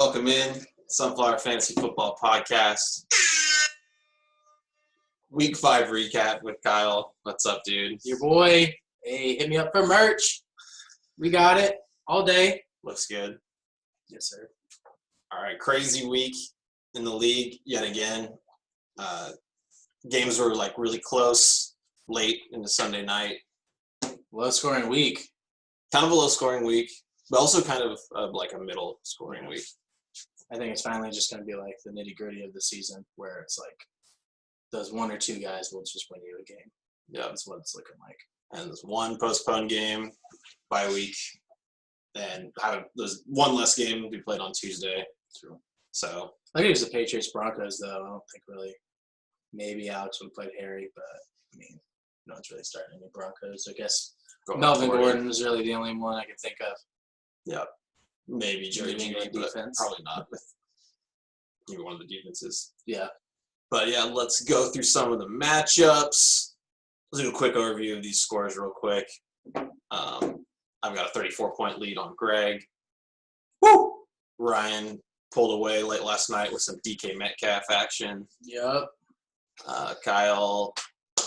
Welcome in, Sunflower Fantasy Football Podcast. Week 5 recap with Kyle. What's up, dude? Your boy. Hey, hit me up for merch. We got it all day. Looks good. Yes, sir. All right, crazy week in the league yet again. Games were like really close late into Sunday night. Low scoring week. Kind of a low scoring week, but also kind of like a middle scoring week. I think it's finally just going to be like the nitty gritty of the season where it's like those one or two guys will just win you a game. Yeah, that's what it's looking like. And there's one postponed game by week, and there's one less game to be played on Tuesday. True. So I think it was the Patriots Broncos though. I don't think really. Maybe Alex would have played Harry, but I mean, no one's really starting any Broncos. I guess Melvin Gordon was really the only one I could think of. Yeah. Maybe Jerry Jeudy, but defense. Probably not with either one of the defenses. Yeah. But yeah, let's go through some of the matchups. Let's do a quick overview of these scores real quick. I've got a 34-point lead on Greg. Woo! Ryan pulled away late last night with some DK Metcalf action. Yep. Kyle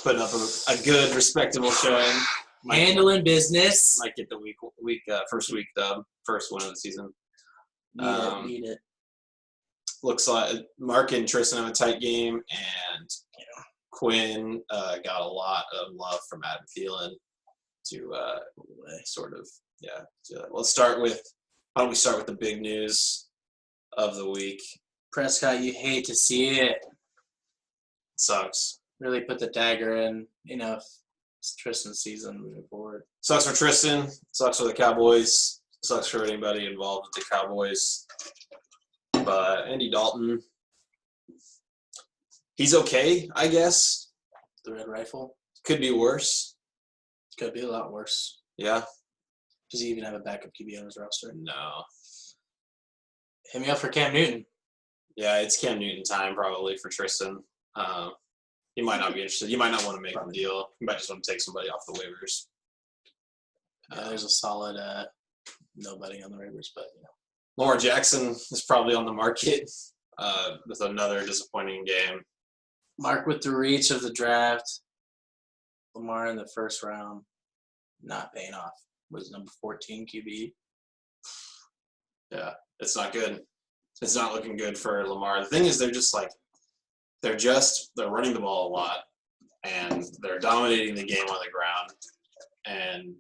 putting up a good, respectable showing. Handling business. Might get the first week dub, first win of the season. Need it. Looks like Mark and Tristan have a tight game, and Quinn got a lot of love from Adam Thielen to sort of let's start with. Why don't we start with the big news of the week? Prescott, you hate to see it. Sucks. Really put the dagger in. It's Tristan's season moving forward. Sucks for Tristan. Sucks for the Cowboys. Sucks for anybody involved with the Cowboys. But Andy Dalton, he's okay, I guess. The Red Rifle. Could be worse. Could be a lot worse. Yeah. Does he even have a backup QB on his roster? No. Hit me up for Cam Newton. Yeah, it's Cam Newton time probably for Tristan. He might not be interested. You might not want to make a deal. You might just want to take somebody off the waivers. Yeah, there's a solid nobody on the waivers, but Lamar Jackson is probably on the market with another disappointing game. Mark with the reach of the draft. Lamar in the first round, not paying off. Was number 14 QB. Yeah, it's not good. It's not looking good for Lamar. The thing is, they're running the ball a lot, and they're dominating the game on the ground, and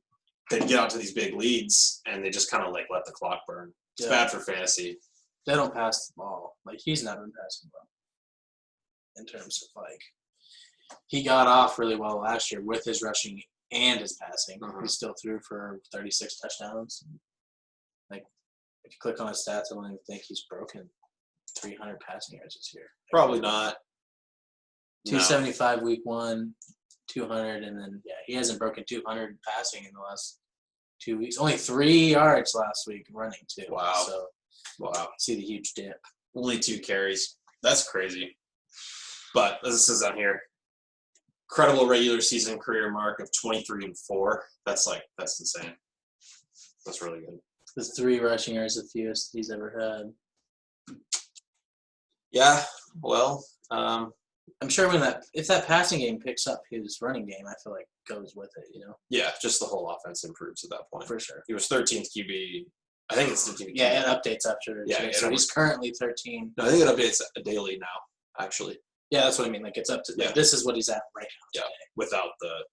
they get out to these big leads, and they just kind of let the clock burn. It's bad for fantasy. They don't pass the ball. He's not been passing well. In terms of he got off really well last year with his rushing and his passing. Mm-hmm. He still threw for 36 touchdowns. If you click on his stats, I don't even think he's broken 300 passing yards this year. Probably not. 275 week 1, 200, and then he hasn't broken 200 passing in the last 2 weeks. Only 3 yards last week running too. Wow. So see the huge dip. Only 2 carries. That's crazy. But as it says on here, incredible regular season career mark of 23-4. That's insane. That's really good. The 3 rushing yards the fewest he's ever had. Yeah. Well, I'm sure if that passing game picks up his running game, I feel like goes with it, Yeah, just the whole offense improves at that point. For sure. He was 13th QB. I think it's 13th QB. Yeah, it updates after. Yeah, so he's currently 13. No, I think it updates daily now, actually. Yeah, that's what I mean. It's up to this is what he's at right now. Yeah, without the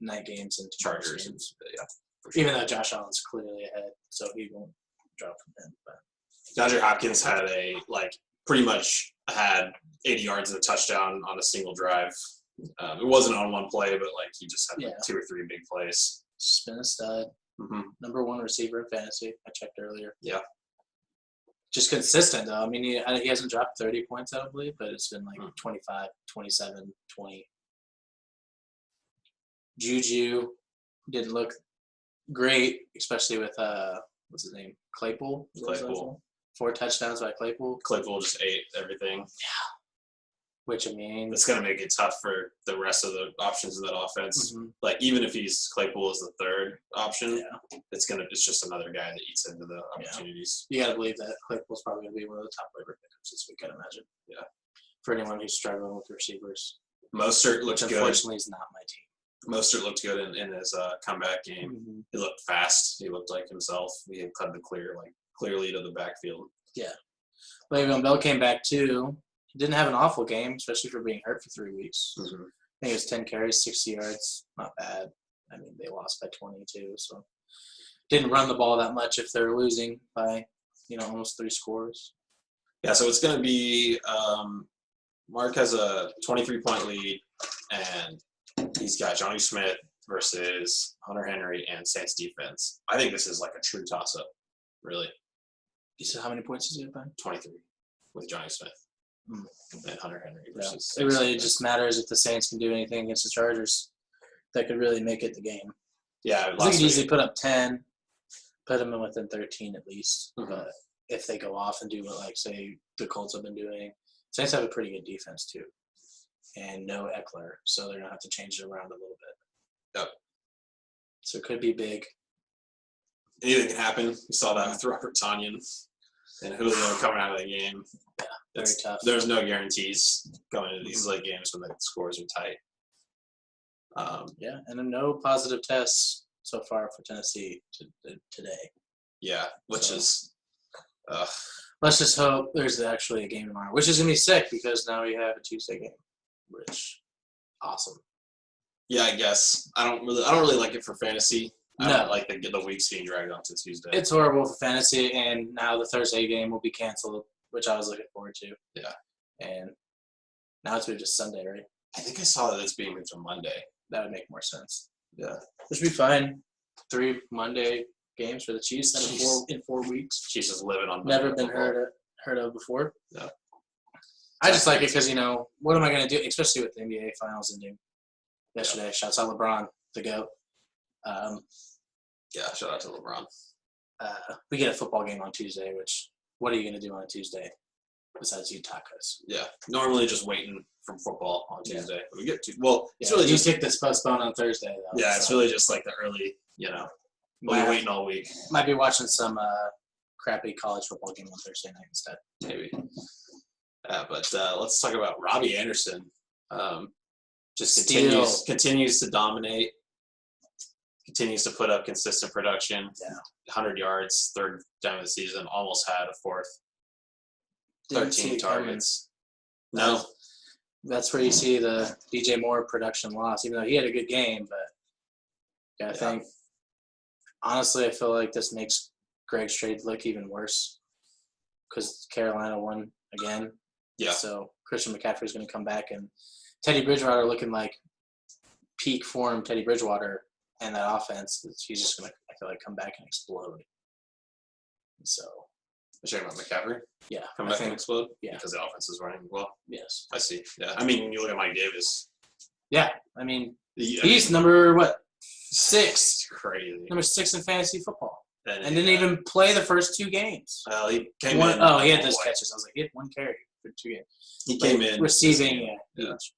night games and Chargers. Games. For sure. Even though Josh Allen's clearly ahead, so he won't drop from him. But DeAndre Hopkins had pretty much had 80 yards and a touchdown on a single drive. It wasn't on one play, but he just had 2 or 3 big plays. Just been a stud. Mm-hmm. Number 1 receiver in fantasy. I checked earlier. Yeah. Just consistent, though. I mean, he hasn't dropped 30 points, I don't believe, but it's been 25, 27, 20. Juju didn't look great, especially with, what's his name? Claypool? 4 touchdowns by Claypool. Claypool just ate everything. Yeah. Which, I mean, it's going to make it tough for the rest of the options of that offense. Mm-hmm. Like, even if Claypool is the third option, yeah. it's just another guy that eats into the opportunities. You got to believe that Claypool's probably going to be one of the top waiver pickups this week, I'd imagine. Yeah. For anyone who's struggling with receivers. Mostert looked good. Unfortunately, is not my team. Mostert looked good in his comeback game. Mm-hmm. He looked fast. He looked like himself. He had cut the clear lead of the backfield. Yeah. Le'Veon Bell came back too. He didn't have an awful game, especially for being hurt for 3 weeks. Mm-hmm. I think it was 10 carries, 60 yards. Not bad. I mean, they lost by 22, so didn't run the ball that much if they're losing by, almost 3 scores. Yeah, so it's going to be Mark has a 23-point lead, and he's got Johnny Smith versus Hunter Henry and Saints defense. I think this is like a true toss-up, really. You said how many points does he have by? 23 with Johnny Smith and Hunter Henry versus It really just matters if the Saints can do anything against the Chargers that could really make it the game. Yeah, I think he could easily put up 10, put them in within 13 at least. Mm-hmm. But if they go off and do what, say, the Colts have been doing, Saints have a pretty good defense too. And no Eckler, so they're going to have to change it around a little bit. Yep. So it could be big. Anything can happen. We saw that with Robert Tonyan and Julio coming out of the game. Yeah, very tough. There's no guarrantees going into these late games when the scores are tight. And no positive tests so far for Tennessee today. Yeah, which is let's just hope there's actually a game tomorrow, which is going to be sick because now we have a Tuesday game, which awesome. Yeah, I guess. I don't really like it for fantasy. I No. don't like the weeks being dragged on to Tuesday. It's horrible for fantasy, and now the Thursday game will be canceled, which I was looking forward to. Yeah. And now it's moved to Sunday, right? I think I saw that it's being moved to Monday. That would make more sense. Yeah. Which would be fine. 3 Monday games for the Chiefs in 4 weeks. Chiefs is living on Never Monday been football. heard of before. No. I just like it because, what am I going to do, especially with the NBA Finals ending yesterday. Shouts out LeBron, the GOAT. Yeah, shout out to LeBron. We get a football game on Tuesday, which what are you going to do on a Tuesday besides eat tacos? Yeah, normally just waiting from football on Tuesday. Yeah. We get to it's really really just pick this postpone on Thursday though. Yeah, it's really just like the early, we'll be waiting all week. Might be watching some crappy college football game on Thursday night instead. Maybe. But let's talk about Robbie Anderson. Just continues to dominate. Continues to put up consistent production. Yeah. 100 yards, third time of the season, almost had a fourth. 13 targets. No. That's where you see the DJ Moore production loss, even though he had a good game. But I think, honestly, I feel like this makes Greg's trade look even worse because Carolina won again. Yeah. So Christian McCaffrey is going to come back, and Teddy Bridgewater looking like peak form Teddy Bridgewater. And that offense, he's just going to, I feel like, come back and explode. So. You're talking about McCaffrey? Yeah. Come back and explode? Yeah. Because the offense is running well? Yes. I see. Yeah. I mean, you look at Mike Davis. Yeah. I mean, he's number, 6? Crazy. Number 6 in fantasy football. And didn't even play the first 2 games. Well, he came in. Oh, he had those catches. I was like, he had 1 carry for 2 games. He came in. Receiving,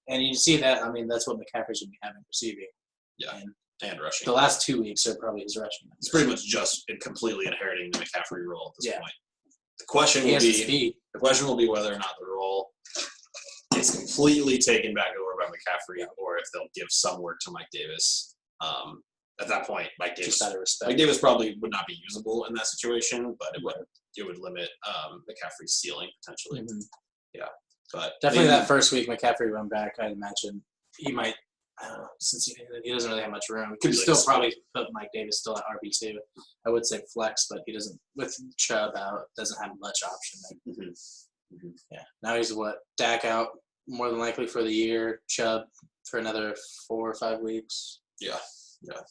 And you see that, I mean, that's what McCaffrey's going to be having, receiving. Yeah. And rushing. The last 2 weeks are probably his rushing. It's pretty much just completely inheriting the McCaffrey role at this point. The question will be whether or not the role is completely taken back over by McCaffrey, or if they'll give some work to Mike Davis. At that point, Mike Davis probably would not be usable in that situation, but it would limit McCaffrey's ceiling potentially. Mm-hmm. Yeah, but definitely that first week McCaffrey run back, I'd imagine he might. I don't know, since he doesn't really have much room. He could still probably put Mike Davis still at RB2. I would say flex, but he doesn't, with Chubb out, doesn't have much option there. Mm-hmm. Mm-hmm. Yeah. Now he's Dak out more than likely for the year, Chubb for another 4 or 5 weeks. Yeah. Yeah.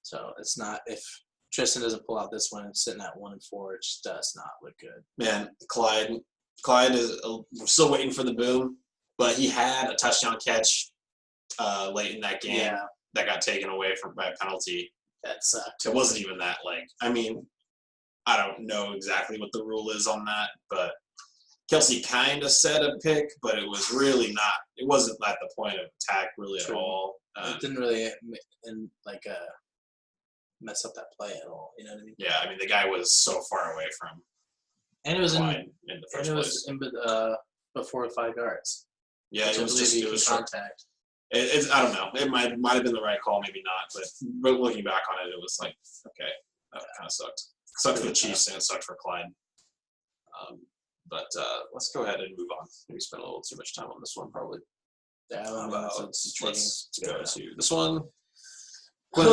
So it's not, if Tristan doesn't pull out this one and sitting at 1-4, it just does not look good. Man, Clyde is, we're still waiting for the boom, but he had a touchdown catch late in that game that got taken away by a penalty. That sucked. It wasn't even that, I don't know exactly what the rule is on that, but Kelsey kind of set a pick, but it was really not. It wasn't at the point of attack really at True. all. It didn't really mess up that play at all. You know what I mean? Yeah, I mean the guy was so far away from And it was Clyde in the first place. Before 5 yards. Yeah, Which it I was believe just you it can was short. contact. It's I don't know. It might have been the right call, maybe not. But looking back on it, it was like okay, that kind of sucked. Sucked for the Chiefs and it sucked for Clyde. But let's go ahead and move on. We spent a little too much time on this one, probably. Yeah, How about let's go Yeah. to this one. Quinn,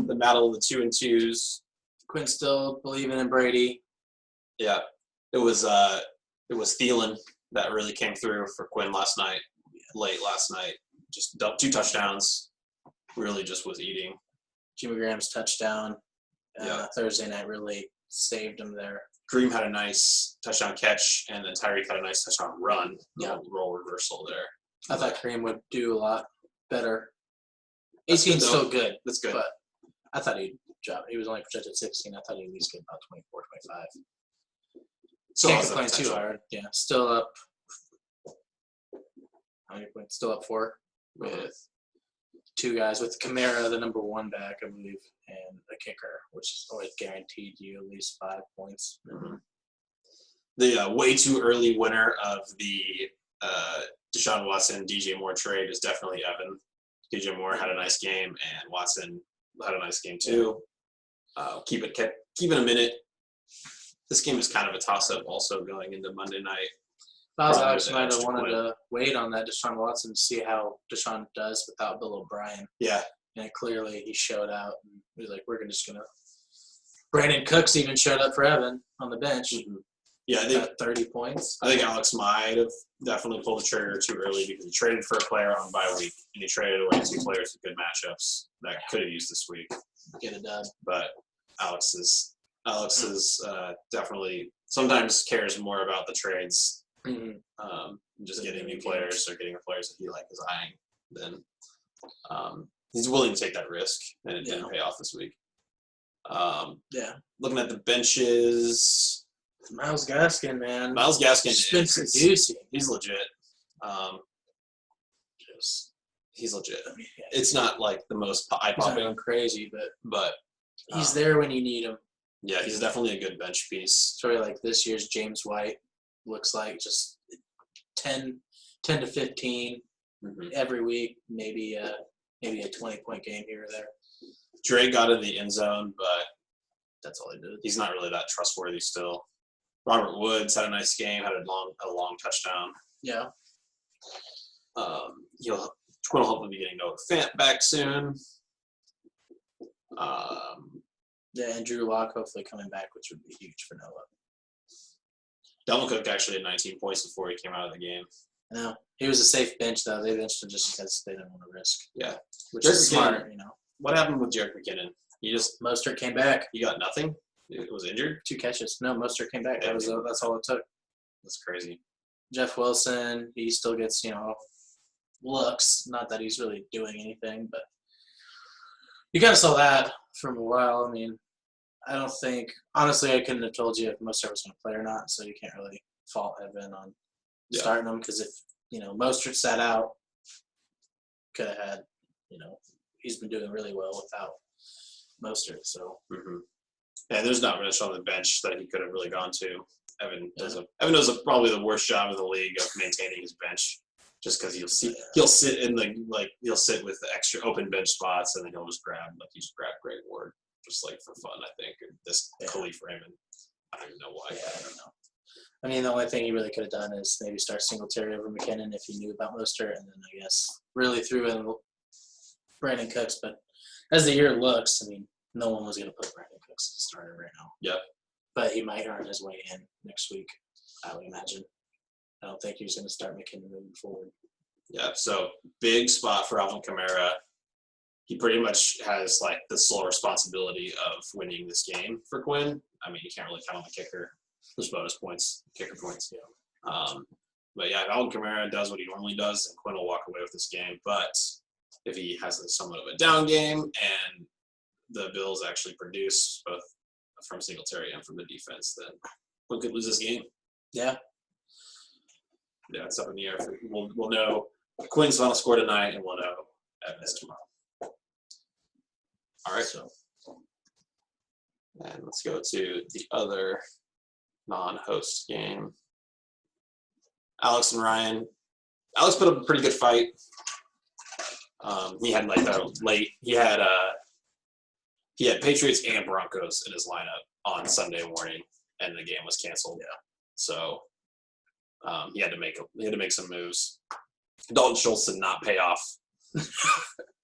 the battle of the 2 and 2s. Quinn still believing in Brady. Yeah, it was Thielen that really came through for Quinn last night. Late last night, just 2 touchdowns. Really, just was eating. Jimmy Graham's touchdown Thursday night really saved him there. Dream had a nice touchdown catch, and then Tyreek had a nice touchdown run. Yeah. Role reversal there. I thought Kareem would do a lot better. That's good, 18's though. still good, That's good. but I thought he'd drop. He was only projected 16. I thought he'd at least get about 24, 25. So Can't has the complain too potential. hard. Yeah, still up. How many points? Still up 4 Mhm. with 2 guys with Kamara, the number 1 back, I believe, and a kicker, which is always guaranteed you at least 5 points. Mhm. The way too early winner of the Deshaun Watson DJ Moore trade is definitely Evan. DJ Moore had a nice game, and Watson had a nice game too. Keep it a minute. This game is kind of a toss-up, also going into Monday night. If I was Probably Alex, the might edge have to wanted Quinn. to wait on that Deshaun Watson to see how Deshaun does without Bill O'Brien. Yeah, And clearly he showed out. And he was like, just going to. Brandon Cooks even showed up for Evan on the bench. yeah. I think Got 30 points. Alex might have definitely pulled the trigger too early because he traded for a player on bye week, and he traded away 2 players with good matchups that could have used this week. Get it done. But Alex is definitely sometimes cares more about the trades, just getting new players or getting the players that he is eyeing. Then he's willing to take that risk, and it didn't pay off this week. Yeah. Looking at the benches, Myles Gaskin, man. Myles Gaskin He's been seducing. he's legit. Just, He's legit. I mean, It's not like the most he's not eye-popping, going crazy, but he's um, there when you need him. yeah, he's definitely a good bench piece. Sort of like this year's James White looks like just 10 to 15 Mhm. every week, maybe a 20-point game here or there. Drake got in the end zone, but That's all he did. he's not really that trustworthy still. Robert Woods had a nice game, had a long touchdown. Yeah. Quinn will hopefully be getting Noah Fant back soon. Yeah, and Drew Lock hopefully coming back, which would be huge for Noah. Dalvin Cook actually had 19 points before he came out of the game. No, he was a safe bench though. They benched him just because they didn't want to risk. Yeah. Which Jerick is smart, you know. What happened with Jerick McKinnon? Mostert came back. He got nothing? He was injured? 2 catches. No, Mostert came back. That's all it took. That's crazy. Jeff Wilson, he still gets, looks. Not that he's really doing anything, but you kind of saw that from a while. I mean, I don't think – honestly, I couldn't have told you if Mostert was going to play or not, so you can't really fault Evan on starting him because if, Mostert sat out, could have had, he's been doing really well without Mostert. So Yeah, there's not much on the bench that he could have really gone to. Evan does probably the worst job in the league of maintaining his bench, just because he'll sit in he'll sit with the extra open bench spots and then he'll just grab Greg Ward just for fun. I think this Khalif Raymond. I don't even know why. I don't know. I mean, the only thing he really could have done is maybe start Singletary over McKinnon if he knew about Mostert, and then I guess really threw in Brandon Cooks. But as the year looks, I mean, no one was going to put Brandon Cooks as a starter right now. Yep. But he might earn his way in next week, I would imagine. I don't think he's going to start McKinnon moving forward. Yeah, so big spot for Alvin Kamara. He pretty much has the sole responsibility of winning this game for Quinn. I mean, you can't really count on the kicker. There's bonus points, kicker points. But yeah, if Alvin Kamara does what he normally does, then Quinn will walk away with this game. But if he has somewhat of a down game and the Bills actually produce both from Singletary and from the defense, then Quinn could lose this game. Yeah. Yeah, it's up in the air. We'll know Quinn's final score tonight, and we'll know Evans tomorrow. All right. So, and let's go to the other non-host game. Alex and Ryan. Alex put up a pretty good fight. He had like a late. He had Patriots and Broncos in his lineup on Sunday morning, and the game was canceled. Yeah. So he had to make some moves. Dalton Schultz did not pay off.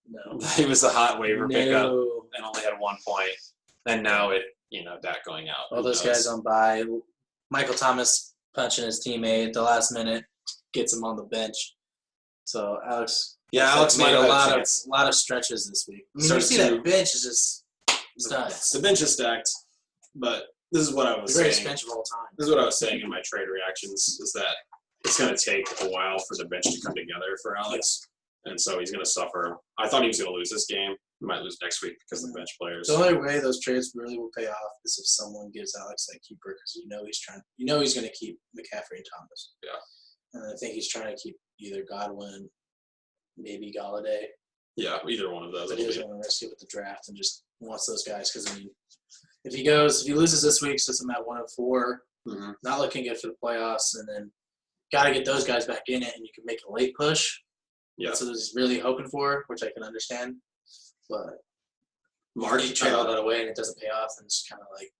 no. He was a hot waiver pickup No. and only had 1 point. And now Dak going out. All those guys on bye. Michael Thomas punching his teammate at the last minute, gets him on the bench. So Alex. Yeah, Alex made might a have lot of stretches this week. I mean, So you see that bench is just studs. The bench is stacked, but this is what I was The greatest saying. bench of all time. This is what I was saying in my trade reactions, is that it's going to take a while for the bench to come together for Alex, and so he's going to suffer. I thought he was going to lose this game. He might lose next week because of the bench players. The only way those trades really will pay off is if someone gives Alex that keeper, because he's going to keep McCaffrey and Thomas. Yeah. And I think he's trying to keep either Godwin, maybe Galladay. Yeah, either one of those. But he doesn't want to risk it with the draft and just wants those guys, because I mean, if he loses this week, sits him at 104, not looking good for the playoffs, and then got to get those guys back in it, and you can make a late push. Yeah. That's what he's really hoping for, which I can understand. But Mark, you trade all that away and it doesn't pay off, and it's kind of like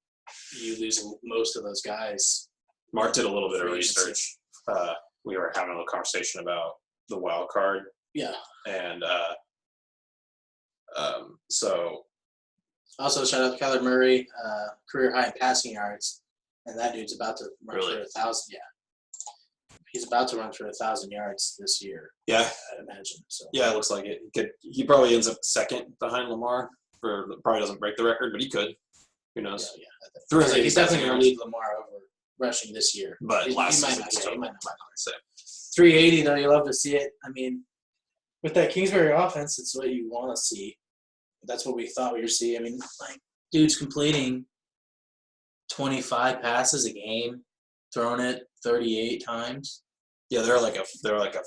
you lose most of those guys. Mark did a little bit of research. We were having a little conversation about the wild card. Yeah. And so. Also, shout out to Kyler Murray, career high in passing yards, and that dude's about to run for 1,000. Yeah. He's about to run for 1,000 yards this year. Yeah, I imagine. So. Yeah, it looks like it. He probably ends up second behind Lamar. Probably doesn't break the record, but he could. Who knows? Yeah. He's definitely going to lead Lamar over rushing this year. But he might not. He might not. 380 though, you love to see it. I mean, with that Kingsbury offense, it's what you want to see. That's what we thought we would see. I mean, like, dude's completing 25 passes a game, throwing it 38 times. Yeah, they're like a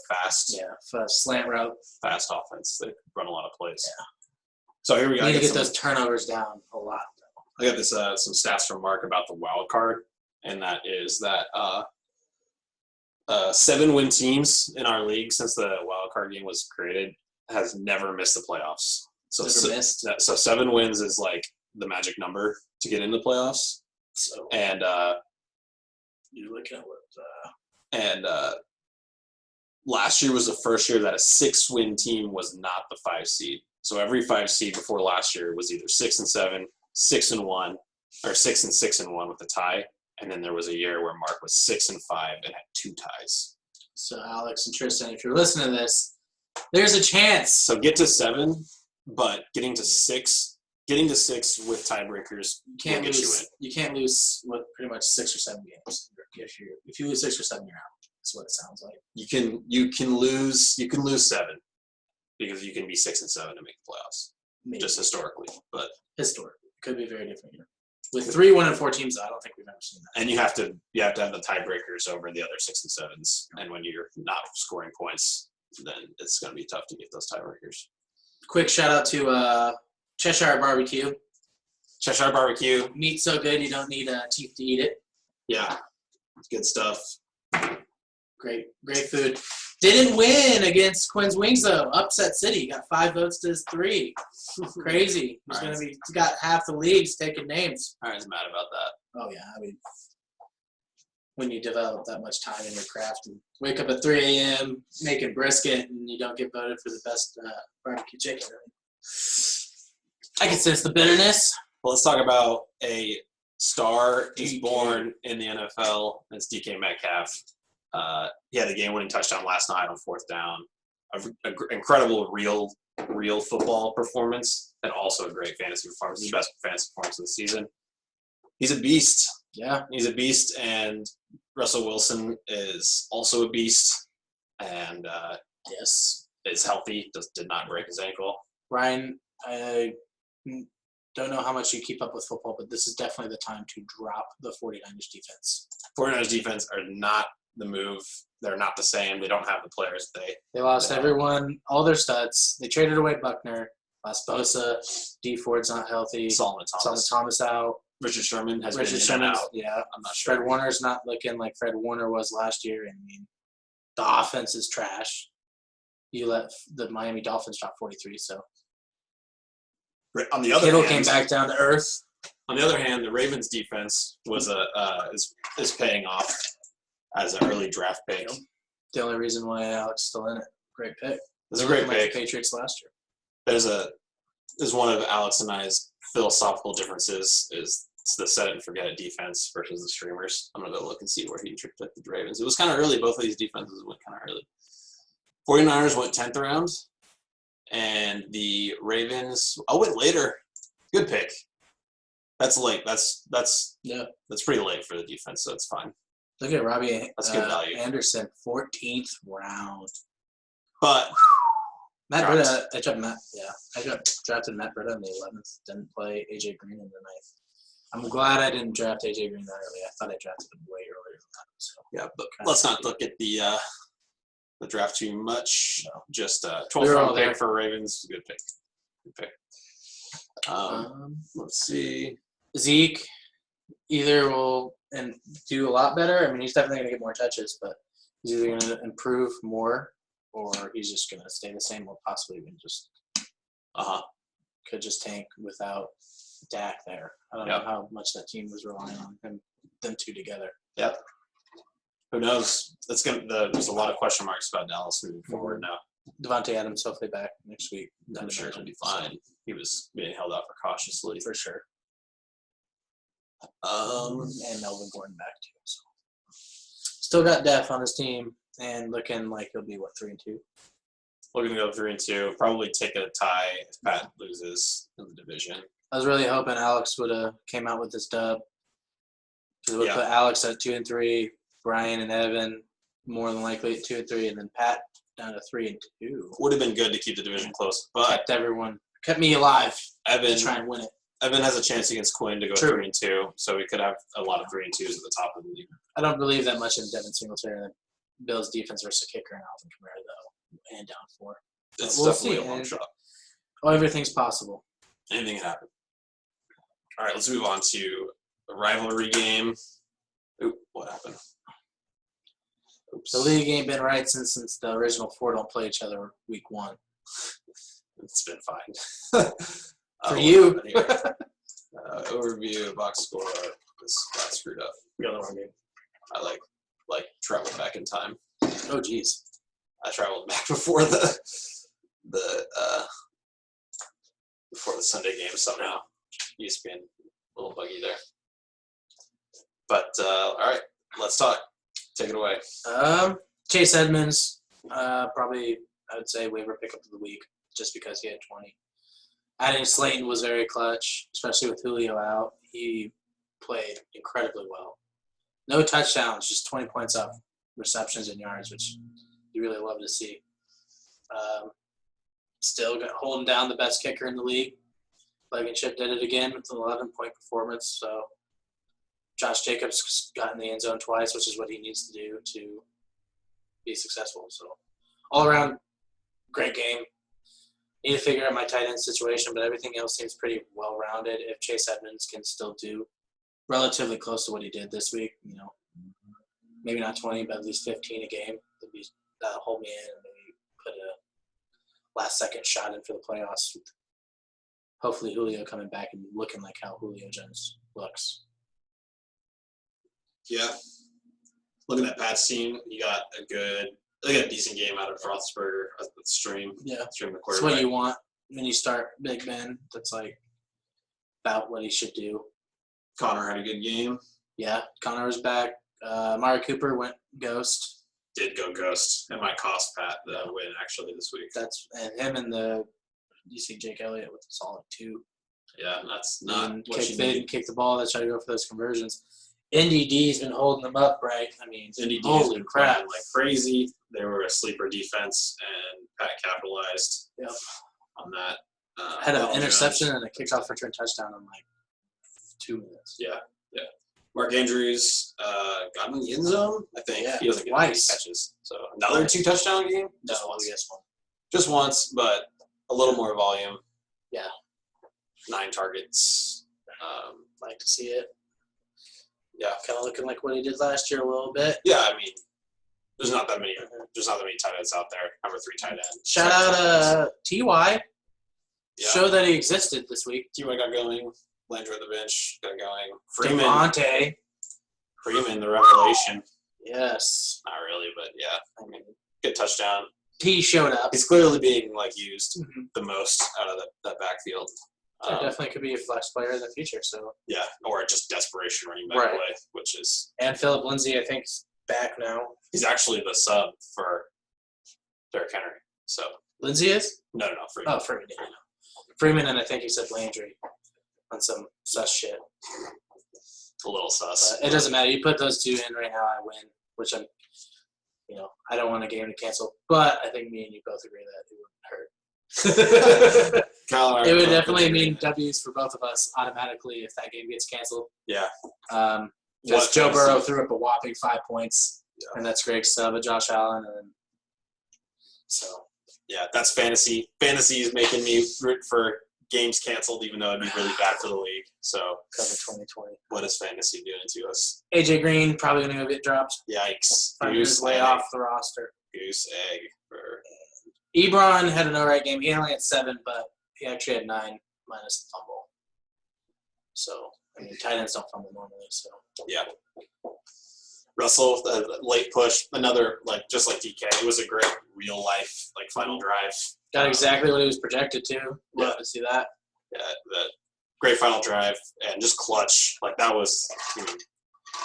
fast slant route, fast offense. They run a lot of plays. Yeah. So here we go. Need to get those turnovers down a lot. I got this some stats from Mark about the wild card, and that is that 7-win teams in our league since the wild card game was created has never missed the playoffs. So 7 wins is like the magic number to get into the playoffs. So and you're looking at what last year was the first year that a 6-win team was not the 5 seed. So every 5 seed before last year was either 6-7, 6-1, or 6-6-1 with a tie. And then there was a year where Mark was 6-5 and had 2 ties. So Alex and Tristan, if you're listening to this, there's a chance. So get to 7, but getting to 6 with tiebreakers you can't lose pretty much 6 or 7 games. If you lose 6 or 7, you're out. That's what it sounds like. You can lose 7 because you can be 6-7 to make the playoffs. Maybe. Just historically, but historically it could be very different here. With 3 1-4 teams, I don't think we've ever seen that. And you have to have the tiebreakers over the other 6 and 7s. And when you're not scoring points, then it's going to be tough to get those tiebreakers. Quick shout out to Cheshire Barbecue. Cheshire Barbecue. Meat so good you don't need teeth to eat it. Yeah, it's good stuff. Great food. Didn't win against Quinn's Wings though. Upset City got 5 votes to his 3. Crazy. He's got half the leagues taking names. Aaron's mad about that. Oh yeah, I mean, when you develop that much time in your craft and wake up at 3 a.m. making brisket and you don't get voted for the best barbecue chicken, I can sense the bitterness. Well, let's talk about a star is born in the NFL. It's DK Metcalf. He had a game-winning touchdown last night on 4th down. An incredible real football performance, and also a great fantasy performance. His best fantasy performance of the season. He's a beast. Yeah, he's a beast, and Russell Wilson is also a beast, and yes, is healthy. Did not break his ankle. Ryan, I don't know how much you keep up with football, but this is definitely the time to drop the 49ers defense. 49ers defense are not the move. They're not the same. They don't have the players. They lost Yeah. everyone, all their studs. They traded away Buckner. Lost Bosa. D Ford's not healthy. Solomon Thomas. Thomas out. Richard Sherman has been in and Sherman's, out. yeah. I'm not sure. Fred Warner's not looking like Fred Warner was last year. And I mean, the offense is trash. You let the Miami Dolphins drop 43, so. On the other Kittle hand, came back down to earth. On the other hand, the Ravens defense was is paying off as an early draft pick. The only reason why Alex is still in it. Great pick. It's a great Like pick. the Patriots last year. There's one of Alex and I's philosophical differences is the set it and forget it defense versus the streamers. I'm gonna go look and see where he picked the Ravens. It was kind of early. Both of these defenses went kind of early. 49ers went 10th round, and the Ravens went later. Good pick. That's late. That's pretty late for the defense, so it's fine. Look at Robbie That's good value. Anderson, 14th round. But Matt Travis. Breida, I drafted Matt Breida in the 11th. Didn't play AJ Green in the 9th. I'm glad I didn't draft AJ Green that early. I thought I drafted him way earlier than that. So yeah, but let's not look at the draft too much. No. Just 12th We were all round there. pick for Ravens. Good pick. Good pick. Let's see. Zeke either will do a lot better. I mean, he's definitely going to get more touches, but he's either going to improve more or he's just going to stay the same or possibly even just could just tank without Dak there. I don't know how much that team was relying on them two together. Yep. Who knows? There's a lot of question marks about Dallas moving forward now. Devontae Adams hopefully back next week. I'm sure he'll be fine. He was being held out for cautiously. For sure. And Melvin Gordon back too. So. Still got Def on his team and looking like he'll be 3-2. Looking to go 3-2. Probably take a tie if Pat loses in the division. I was really hoping Alex would have came out with this dub. Because it would put Alex at 2-3, Brian and Evan more than likely at 2-3, and then Pat down to 3-2. Would have been good to keep the division close, but Kept me alive Evan to try and win it. Evan has a chance against Quinn to go 3-2, so we could have a lot of 3-2s at the top of the league. I don't believe that much in Devin Singletary and the Bills' defense versus a kicker and Alvin Kamara, though, and down 4. It's we'll definitely see. a long shot. Oh, everything's possible. Anything can happen. All right, let's move on to the rivalry game. Oop, what happened? Oops. The league ain't been right since the original 4 don't play each other week 1. It's been fine. For you. Overview, box score. This got screwed up. We got the wrong game. I like traveled back in time. Oh, geez. I traveled back before the Sunday game somehow. ESPN, a little buggy there. But all right, let's talk. Take it away. Chase Edmonds, probably I would say waiver pickup of the week, just because he had 20. Adding Slayton was very clutch, especially with Julio out. He played incredibly well. No touchdowns, just 20 points up, receptions and yards, which you really love to see. Still holding down the best kicker in the league. Blankenship did it again with an 11-point performance. So Josh Jacobs got in the end zone twice, which is what he needs to do to be successful. So all around, great game. Need to figure out my tight end situation, but everything else seems pretty well-rounded. If Chase Edmonds can still do relatively close to what he did this week, maybe not 20, but at least 15 a game, that'll hold me in and maybe put a last-second shot in for the playoffs. With hopefully Julio coming back and looking like how Julio Jones looks. Yeah. Looking at Pat's team, he got a decent game out of Roethlisberger at the stream. Yeah. Stream the That's quarterback. what you want when you start Big Ben. That's like about what he should do. Connor had a good game. Yeah, Connor was back. Amari Cooper went ghost. Did go ghost. It might cost Pat the win actually this week. And him and you see Jake Elliott with a solid 2. Yeah, that's not what you They need. didn't kick the ball. They tried to go for those conversions. NDD's been holding them up, right? I mean, Indy has holy been crap. playing like crazy. They were a sleeper defense, and Pat capitalized on that. Had an Donald interception Jones. and a kickoff return touchdown in like 2 minutes. Yeah. Mark Andrews got in the end zone. I think Yeah, he doesn't get any twice. catches. So another Twice. 2-touchdown game. No, Just once. yes, one. Just once, but a little more volume. Yeah. 9 targets. Like to see it. Yeah. Kind of looking like what he did last year a little bit. Yeah, I mean, there's not that many. There's not that many tight ends out there. Number 3 tight end. Shout out Ty. Yeah. Show that he existed this week. T.Y. got going. Landry on the bench got going. Freeman, Devontae. the revelation. Yes. Not really, but yeah. I mean, good touchdown. T showed up. He's clearly being used Mhm. the most out of that backfield. That definitely could be a flex player in the future. So. Yeah, or just desperation running back Right. play, which is And Philip Lindsay, I think, is back now. he's actually the sub for Derrick Henry. So Lindsay is? no, Freeman. Oh, Freeman. Yeah. Freeman, and I think he said Landry on some sus shit. A little sus. But it doesn't matter. You put those two in right now, I win, which I'm, I don't want a game to cancel. But I think me and you both agree that it wouldn't hurt. Kyle and I It are would both definitely agreeing. mean W's for both of us automatically if that game gets canceled. Yeah. Because What Joe fantasy? Burrow threw up a whopping 5 points, Yeah. and that's Greg's sub of Josh Allen. And so Yeah, that's fantasy. Fantasy is making me root for games canceled, even though it'd be really bad for the league. So cover 2020. what is fantasy doing to us? AJ Green probably going to go get dropped. Yikes. Finding his way off the roster. Goose egg for Ebron had an alright game. He only had 7, but he actually had 9 minus the fumble. So, I mean, tight ends don't fumble normally. So, yeah. Russell, the late push, another just like DK. It was a great real life final drive. got exactly what he was projected to. Yeah. Love to see that. Yeah, that great final drive and just clutch. That was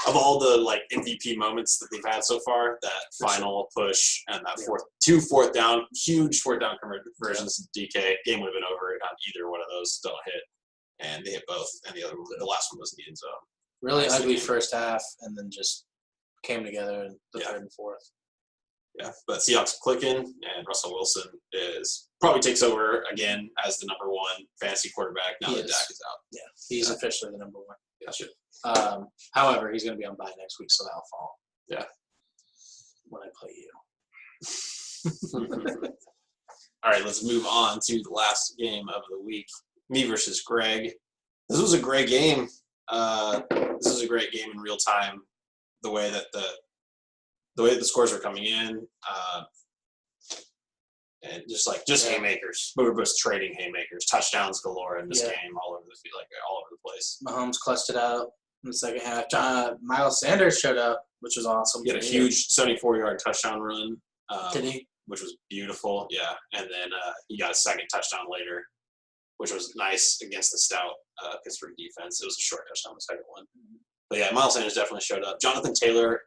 of all the MVP moments that they've had so far. That final push and that fourth down, huge fourth down conversions to DK. Game would have been over on either one of those. Don't hit, and they hit both. And the last one was in the end zone. Really Nice ugly game. first half, and then just came together in the third and fourth. Yeah, but Seahawks clicking, and Russell Wilson probably takes over again as the number 1 fantasy quarterback now He that is. Dak is out. Yeah, he's officially the number 1. Gotcha. However, he's going to be on bye next week, so that'll fall. Yeah. When I play you. All right, let's move on to the last game of the week. Me versus Greg. This was a great game. This was a great game in real time. The way that the scores were coming in, and just haymakers. We were both trading haymakers, touchdowns galore in this game, all over the field, all over the place. Mahomes clutched it out in the second half. Miles Sanders showed up, which was awesome. He had a huge 74-yard touchdown run. Did he? Which was beautiful, yeah. And then he got a second touchdown later, which was nice against the stout Pittsburgh defense. It was a short touchdown, the second one. But yeah, Miles Sanders definitely showed up. Jonathan Taylor,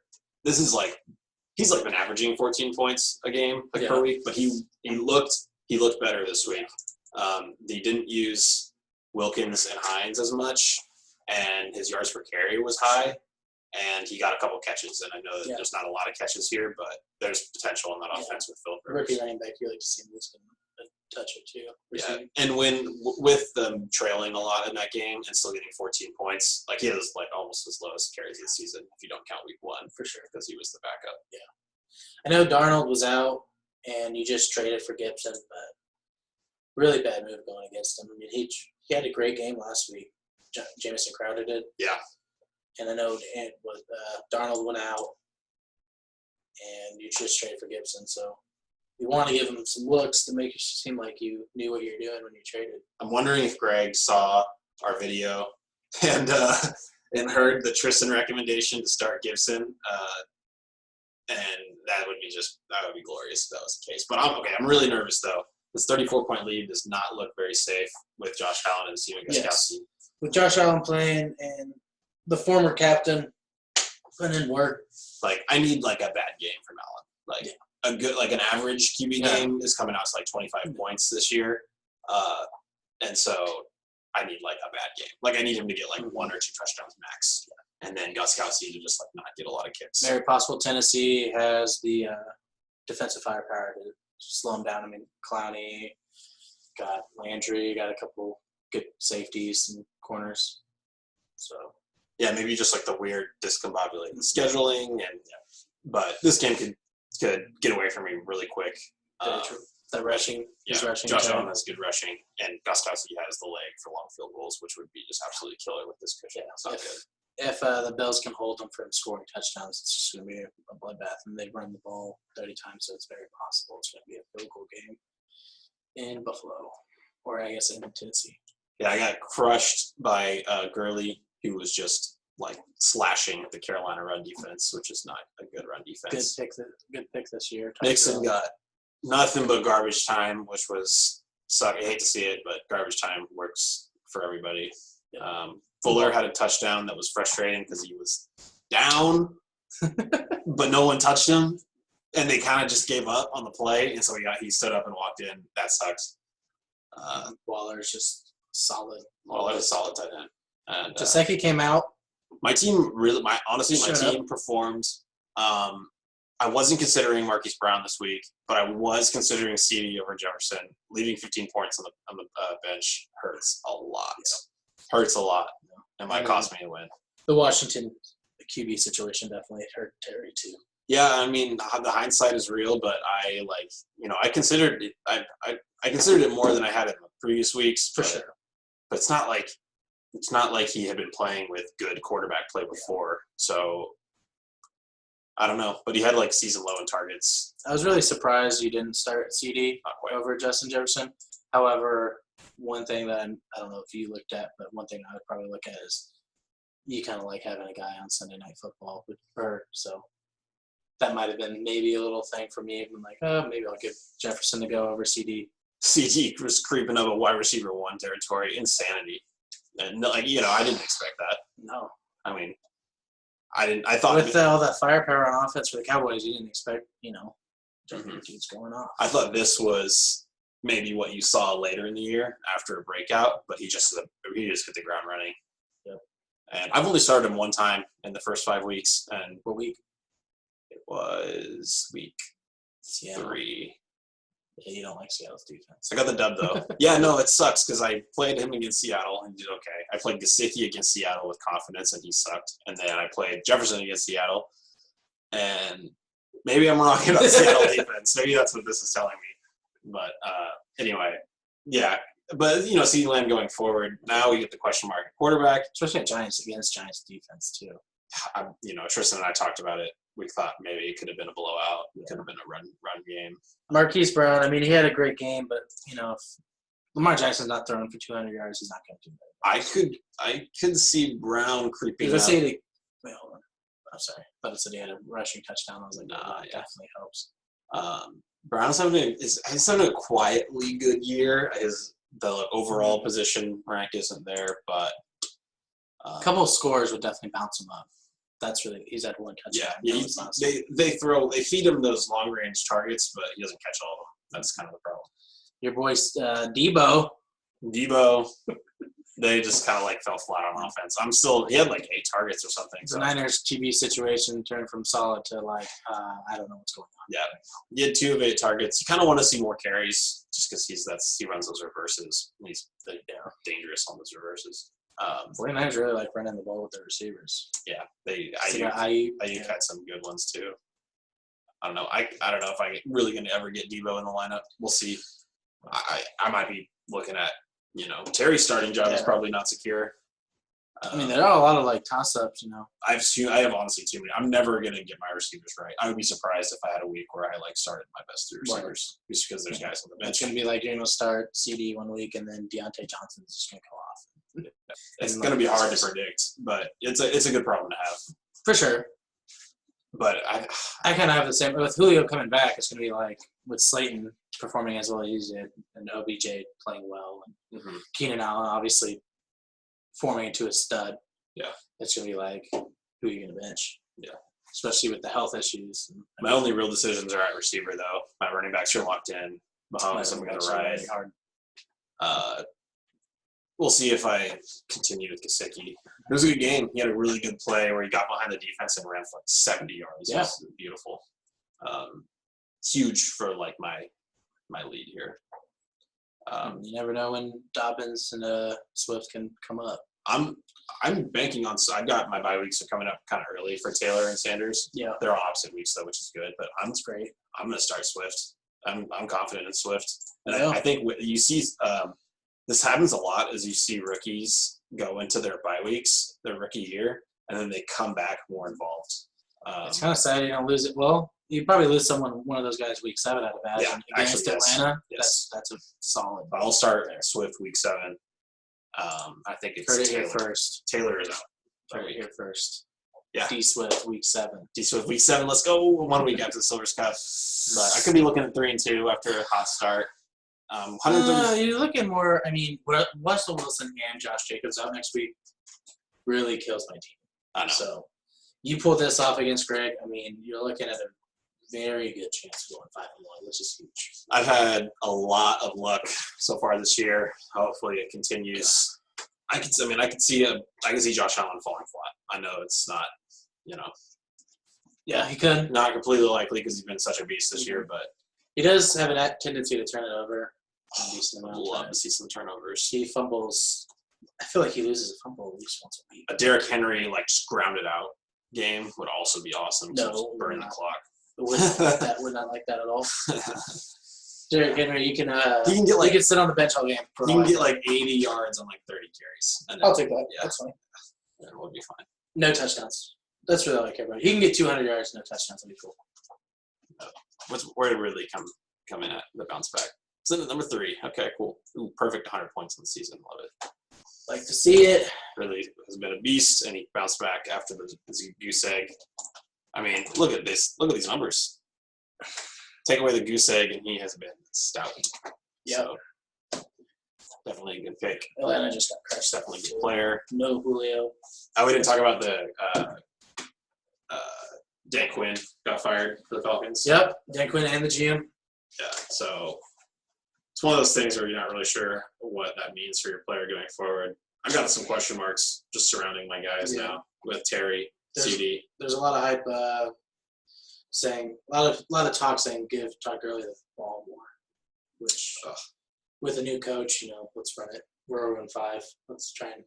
this is he's been averaging 14 points a game per week, but he looked better this week. He didn't use Wilkins and Hines as much, and his yards per carry was high, and he got a couple catches. And I know that there's not a lot of catches here, but there's potential in that offense with Phil Rivers. Rookie running back, you like to see him lose a touch or two. Yeah, and with them trailing a lot in that game and still getting 14 points, he has almost his lowest carries of the season if you don't count week 1 for sure because he was the backup. Yeah, I know Darnold was out and you just traded for Gibson, but really bad move going against him. I mean, he had a great game last week. Jamison Crowder did. Yeah, and I know Darnold went out and you just traded for Gibson, so. You want to give him some looks to make it seem like you knew what you're doing when you traded. I'm wondering if Greg saw our video and heard the Tristan recommendation to start Gibson, and that would be glorious if that was the case. But I'm really nervous though. This 34-point lead does not look very safe with Josh Allen and Steven Gostkowski. Yes. With Josh Allen playing and the former captain putting in work. I need a bad game from Allen. A good an average QB game is coming out to 25 points this year, and so I need a bad game. I need him to get 1 or 2 touchdowns max, and then Gostkowski to just not get a lot of kicks. Very possible Tennessee has the defensive firepower to slow him down. I mean, Clowney, got Landry, got a couple good safeties and corners. So Yeah, maybe just like the weird discombobulated scheduling, and but this game could get away from me really quick. Very true. The rushing, his rushing. Josh attack. Allen has good rushing, and Gostkowski has the leg for long field goals, which would be just absolutely killer with this cushion. It's not good. If the Bills can hold them from scoring touchdowns, it's just going to be a bloodbath, and they run the ball 30 times, so it's very possible it's going to be a field goal game in Buffalo, or I guess in Tennessee. Yeah, I got crushed by Gurley, who was just like slashing the Carolina run defense, which is not a good run defense. Good pick this year. Mixon got nothing but garbage time, which was suck. I hate to see it, but garbage time works for everybody. Fuller had a touchdown that was frustrating because he was down, but no one touched him, and they kind of just gave up on the play, and so he stood up and walked in. That sucks. Waller's just solid. Waller's a solid tight end. And Gesicki came out. my team performed. I wasn't considering Marquise Brown this week, but I was considering CD over Jefferson. Leaving 15 points on the bench hurts a lot. Hurts a lot. It might cost me a win. The Washington QB situation definitely hurt Terry too. Yeah, I mean the hindsight is real, but I considered it. I considered it more than I had in the previous weeks For sure. But it's not like he had been playing with good quarterback play before. So I don't know, but he had like season low in targets. I was really surprised you didn't start CD over Justin Jefferson. However, one thing that I don't know if you looked at, but one thing I would probably look at is you kind of like having a guy on Sunday Night Football with Bird. So that might have been maybe a little thing for me. I'm like, oh, maybe I'll give Jefferson to go over CD. CD was creeping up a wide receiver 1 territory. Insanity. And I didn't expect that. No. I mean, I thought with all that firepower on offense for the Cowboys, you didn't expect, dudes going off. I thought this was maybe what you saw later in the year after a breakout, but he just hit the ground running. Yep. And I've only started him one time in the first 5 weeks, and what week? It was week Seattle. 3. Yeah, you don't like Seattle's defense. I got the dub though. Yeah, no, it sucks because I played him against Seattle and did okay. I played Gesicki against Seattle with confidence and he sucked. And then I played Jefferson against Seattle, and maybe I'm wrong about the Seattle defense. Maybe that's what this is telling me. But anyway, yeah. But CeeDee Lamb going forward, now we get the question mark at quarterback, especially at Giants defense too. Tristan and I talked about it. We thought maybe it could have been a blowout. It could have been a run game. Marquise Brown, I mean, he had a great game, but if Lamar Jackson's not throwing for 200 yards, he's not going to do that. I could see Brown creeping up. Wait, hold on. I'm sorry. But it said he had a rushing touchdown. I was like, that definitely helps. Brown's having a quietly good year. The overall position rank isn't there, but a couple of scores would definitely bounce him up. He's had one touchdown. Yeah. They feed him those long range targets, but he doesn't catch all of them. That's kind of the problem. Your boy Debo, they just kind of like fell flat on offense. He had like 8 targets or something. The Niners QB situation turned from solid to I don't know what's going on. Yeah, he had 2 of 8 targets. You kind of want to see more carries just because he runs those reverses. He's dangerous on those reverses. 49ers really like running the ball with their receivers. Yeah, Ayuk had some good ones too. I don't know. I don't know if I'm really going to ever get Debo in the lineup. We'll see. I might be looking at Terry's starting job is probably not secure. I mean, there are a lot of toss-ups. I have honestly too many. I'm never going to get my receivers right. I would be surprised if I had a week where I started my best 3 receivers just because there's guys on the bench. It's going to be like you're going to start CD one week and then Deontay Johnson's just going to go off. It's going to be hard to predict, but it's a good problem to have. For sure. But I kind of have the same. With Julio coming back, it's going to be like with Slayton performing as well as he did and OBJ playing well and Keenan Allen obviously forming into a stud. Yeah. It's going to be like, who are you going to bench? Yeah. Especially with the health issues. My only real decisions are at receiver, though. My running backs are locked in. Mahomes, I'm going to ride. Hard. We'll see if I continue with Gesicki. It was a good game. He had a really good play where he got behind the defense and ran for 70 yards. Yeah. It was beautiful. It's huge for my lead here. You never know when Dobbins and Swift can come up. I'm banking on. I've got my bye weeks are coming up kind of early for Taylor and Sanders. Yeah, They're on opposite weeks though, which is good. But that's great. I'm going to start Swift. I'm confident in Swift, and Yeah. I think you see this happens a lot as you see rookies go into their bye weeks, their rookie year, and then they come back more involved. It's kind of sad you don't lose it. Well, you probably lose one of those guys week 7, I'd imagine. Yeah, Against actually, yes. Atlanta, Yes. that's a solid. I'll start Swift week 7. I think it's Heard it Taylor. here first. Taylor is out. Heard it here first. Yeah. D Swift week 7. Swift week 7. Let's go 1 week after the Silver's Cup. But I could be looking at 3-2 after a hot start. 130. You're looking more. I mean, Russell Wilson and Josh Jacobs out next week really kills my team. I know. So you pull this off against Greg. I mean, you're looking at a very good chance of going 5-1, which is huge. I've had a lot of luck so far this year. Hopefully, it continues. I can see Josh Allen falling flat. I know it's not, Yeah, he could. not completely likely because he's been such a beast this year, but He does have a tendency to turn it over. A decent I'd amount of love to times. see some turnovers. He fumbles. I feel like he loses a fumble at least once a week. A Derrick Henry just grounded out game would also be awesome to No, just burn the not. clock. Would not like that at all. Derrick Henry, you can He can get you can sit on the bench all game. You can get 80 yards on 30 carries. And I'll take that. Yeah. That's fine. then we'll be fine. No touchdowns. That's really all I care about. He can get 200 yards, no touchdowns. That'd be cool. Where did Ridley come in at the bounce back? It's in at number 3. Okay, cool. Ooh, perfect 100 points in the season. Love it. Like to see it. Ridley has been a beast, and he bounced back after the goose egg. I mean, look at this. Look at these numbers. Take away the goose egg, and he has been stout. Yep. So, definitely a good pick. Atlanta just got crushed. Definitely a good player. No Julio. We didn't talk about the Dan Quinn got fired for the Falcons. Yep. Dan Quinn and the GM. Yeah, so it's one of those things where you're not really sure what that means for your player going forward. I've got some question marks just surrounding my guys now with Terry, CD. There's a lot of hype saying a lot of talk saying give Todd Gurley the ball more, which with a new coach, let's run it. We're 0-5. Let's try and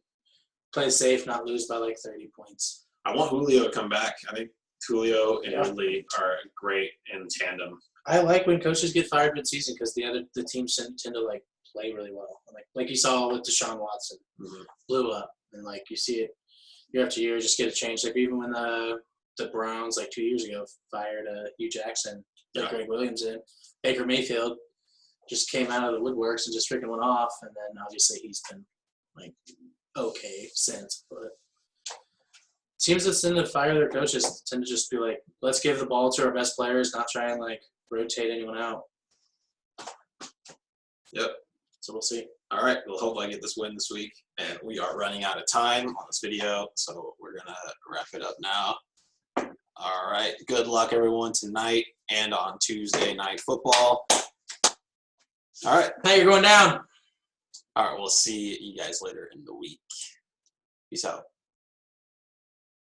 play safe, not lose by 30 points. I want Julio to come back. I think Julio and Ridley are great in tandem. I like when coaches get fired mid-season because the teams tend to play really well. Like you saw with Deshaun Watson, blew up, and you see it year after year. Just get a change. Even when the Browns 2 years ago fired Hugh Jackson, Greg Williams in, Baker Mayfield just came out of the woodworks and just freaking went off. And then obviously he's been okay since, but. Teams that tend to fire their coaches tend to just be let's give the ball to our best players, not try and rotate anyone out. Yep. So we'll see. All right. We'll hope I get this win this week. And we are running out of time on this video, so we're going to wrap it up now. All right. Good luck, everyone, tonight and on Tuesday Night Football. All right. Hey, you're going down. All right. We'll see you guys later in the week. Peace out.